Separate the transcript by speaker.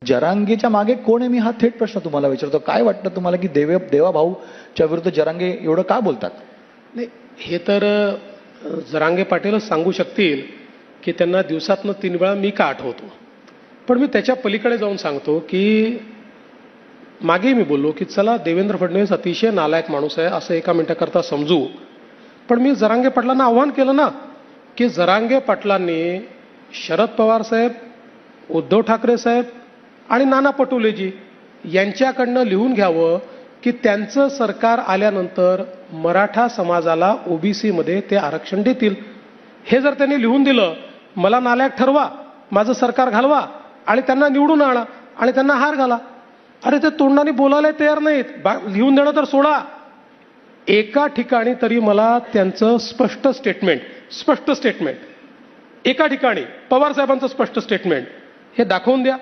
Speaker 1: जरांगेच्या मागे कोण आहे, मी हा थेट प्रश्न तुम्हाला विचारतो. काय वाटतं तुम्हाला की देवा भाऊच्या विरुद्ध जरांगे एवढं का बोलतात?
Speaker 2: नाही, हे तर जरांगे पाटीलच सांगू शकतील की त्यांना दिवसातनं 3 वेळा मी का आठवतो. पण मी त्याच्या पलीकडे जाऊन सांगतो की मागे मी बोललो की चला देवेंद्र फडणवीस अतिशय नालायक माणूस आहे असं एका मिनिटाकरता समजू, पण मी जरांगे पाटलांना आव्हान केलं ना की जरांगे पाटलांनी शरद पवार साहेब, उद्धव ठाकरे साहेब आणि नाना पटोलेजी यांच्याकडनं लिहून घ्यावं की त्यांचं सरकार आल्यानंतर मराठा समाजाला ओबीसी मध्ये ते आरक्षण देतील. हे जर त्यांनी लिहून दिलं, मला नालायक ठरवा, माझं सरकार घालवा आणि त्यांना निवडून आणा आणि त्यांना हार घाला. अरे ते तोंडाने बोलायला तयार नाहीत, लिहून देणं तर सोडा. एका ठिकाणी तरी मला त्यांचं स्पष्ट स्टेटमेंट एका ठिकाणी पवार साहेबांचं स्पष्ट स्टेटमेंट हे दाखवून द्या.